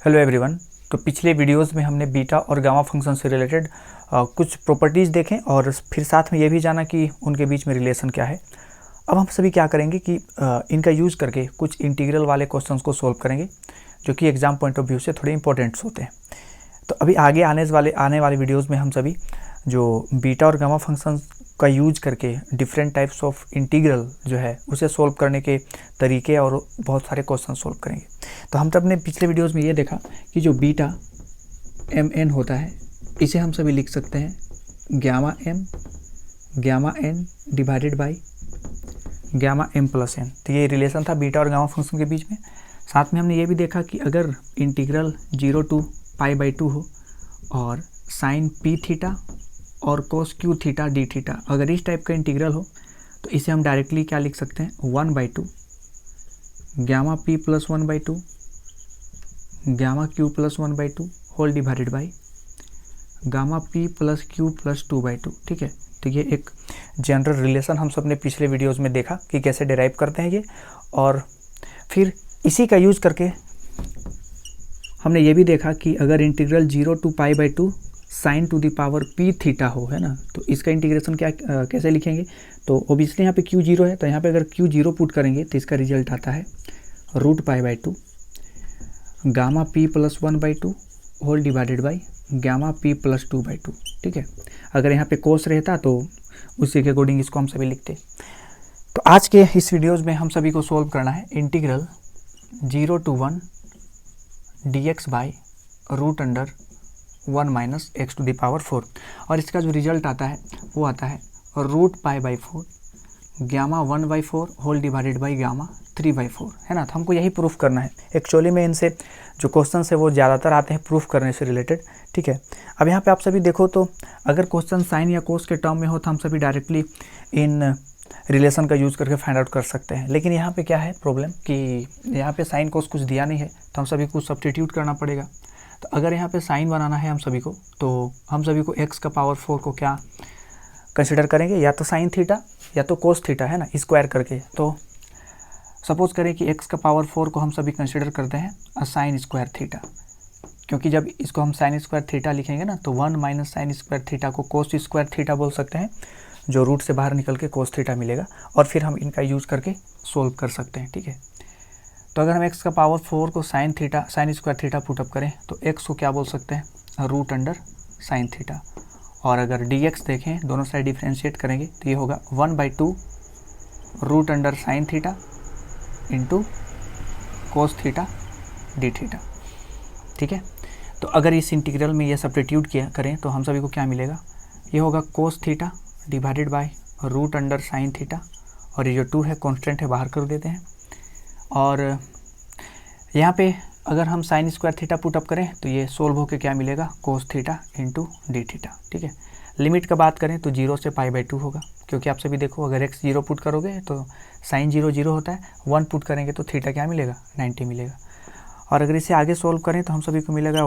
Hello everyone. तो पिछले videos में हमने बीटा और गामा फंक्शन से रिलेटेड कुछ प्रॉपर्टीज़ देखें और फिर साथ में ये भी जाना कि उनके बीच में रिलेशन क्या है। अब हम सभी क्या करेंगे कि इनका यूज़ करके कुछ इंटीग्रल वाले क्वेश्चंस को सॉल्व करेंगे जो कि एग्जाम पॉइंट ऑफ व्यू से थोड़े इंपॉर्टेंट्स होते हैं। तो अभी आगे आने वाले वीडियोज़ में हम सभी जो बीटा और गामा फंक्शन का यूज करके डिफरेंट टाइप्स ऑफ इंटीग्रल जो है उसे सॉल्व करने के तरीके और बहुत सारे क्वेश्चन सॉल्व करेंगे। तो हम अपने पिछले वीडियोस में ये देखा कि जो बीटा एम एन होता है इसे हम सभी लिख सकते हैं gamma n divided by gamma m plus n. तो ये रिलेशन था बीटा और गामा फंक्शन के बीच में। साथ में हमने ये भी देखा कि अगर इंटीग्रल 0 to π/2 हो और साइन पी थीटा और कोस क्यू थीटा डी थीटा, अगर इस टाइप का इंटीग्रल हो तो इसे हम डायरेक्टली क्या लिख सकते हैं 1/2 gamma p plus 1/2 gamma q plus 1/2 whole divided by gamma p plus q plus 2/2। ठीक है, तो ये एक जनरल रिलेशन हम सब ने पिछले वीडियोज़ में देखा कि कैसे डिराइव करते हैं ये, और फिर इसी का यूज़ करके हमने ये भी देखा कि अगर integral 0 to π/2 sine to the power p theta हो, है ना, तो इसका इंटीग्रेशन क्या कैसे लिखेंगे। तो ओबियसली यहाँ पे क्यू 0 है, तो यहाँ पे अगर क्यू 0 पुट करेंगे तो इसका रिजल्ट आता है √π/2 gamma p plus 1/2 whole divided by gamma p plus 2/2। ठीक है, अगर यहाँ पे कोस रहता तो उसी के अकॉर्डिंग इसको हम सभी लिखते। तो आज के इस वीडियोज़ में हम सभी को सोल्व करना है integral 0 to 1 dx by √1 - x⁴, और इसका जो रिजल्ट आता है वो आता है √π/4 gamma 1/4 whole divided by gamma 3/4, है ना। तो हमको यही प्रूफ करना है। एक्चुअली में इनसे जो क्वेश्चन है वो ज़्यादातर आते हैं प्रूफ करने से रिलेटेड। ठीक है, अब यहाँ पे आप सभी देखो तो अगर क्वेश्चन साइन या कोस के टर्म में हो तो हम सभी डायरेक्टली इन रिलेशन का यूज़ करके फाइंड आउट कर सकते हैं। लेकिन यहाँ पे क्या है प्रॉब्लम कि यहाँ पे साइन कोस कुछ दिया नहीं है, तो हम सभी को सब्स्टिट्यूट करना पड़ेगा। तो अगर यहाँ पे साइन बनाना है हम सभी को, तो हम सभी को x का पावर 4 को क्या कंसिडर करेंगे, या तो साइन थीटा या तो कोस थीटा, है ना, स्क्वायर करके। तो सपोज करें कि x का पावर 4 को हम सभी कंसिडर करते हैं साइन स्क्वायर थीटा, क्योंकि जब इसको हम साइन स्क्वायर थीटा लिखेंगे ना तो 1 - साइन स्क्वायर थीटा को कोस स्क्वायर थीटा बोल सकते हैं, जो रूट से बाहर निकल के कोस थीटा मिलेगा, और फिर हम इनका यूज़ करके सोल्व कर सकते हैं। ठीक है, तो अगर हम x का पावर 4 को साइन स्क्वायर थीटा पुटअप करें तो x को क्या बोल सकते हैं √sin थीटा, और अगर dx देखें दोनों साइड डिफ्रेंशिएट करेंगे तो ये होगा 1/2 √sin theta into cos theta d theta. ठीक है, तो अगर इस इंटीग्रल में ये सब्स्टिट्यूट किया करें तो हम सभी को क्या मिलेगा, ये होगा cos theta divided by √sin theta, और ये जो 2 है कांस्टेंट है बाहर कर देते हैं, और यहाँ पे अगर हम साइन स्क्वायर थीटा पुटअप करें तो ये सोल्व होकर क्या मिलेगा cos theta into D theta. ठीक है, लिमिट का बात करें तो 0 से π/2 होगा, क्योंकि आप सभी देखो अगर x 0 पुट करोगे तो साइन 0 0 होता है, 1 पुट करेंगे तो थीटा क्या मिलेगा 90 मिलेगा, और अगर इसे आगे सोल्व करें तो हम सभी को मिलेगा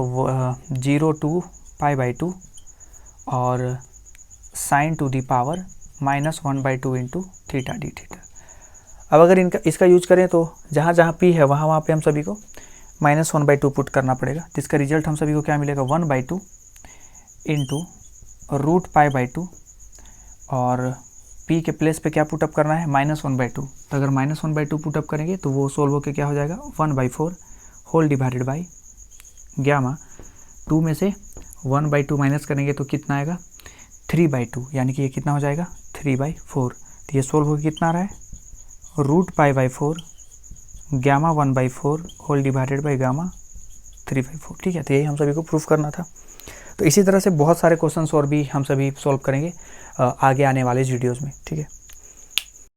0 to π/2 और sine to the power -1/2 into theta d theta. अब अगर इसका यूज करें तो जहाँ जहाँ p है वहाँ पे हम सभी को -1/2 पुट करना पड़ेगा, तो इसका रिजल्ट हम सभी को क्या मिलेगा 1/2 इंटू √π/2, और p के प्लेस पे क्या पुटअप करना है -1/2। तो अगर -1/2 पुटअप करेंगे तो वो सोल्व होकर क्या हो जाएगा 1/4 होल डिवाइडेड बाई गामा 2 में से 1/2 माइनस करेंगे तो कितना आएगा 3/2, यानी कि ये कितना हो जाएगा 3/4। तो ये सोल्व होकर कितना आ रहा है √π/4 gamma 1/4 whole divided by gamma 3/4। ठीक है, तो यही हम सभी को प्रूफ करना था। तो इसी तरह से बहुत सारे क्वेश्चंस और भी हम सभी सॉल्व करेंगे आगे आने वाले वीडियोज़ में। ठीक है।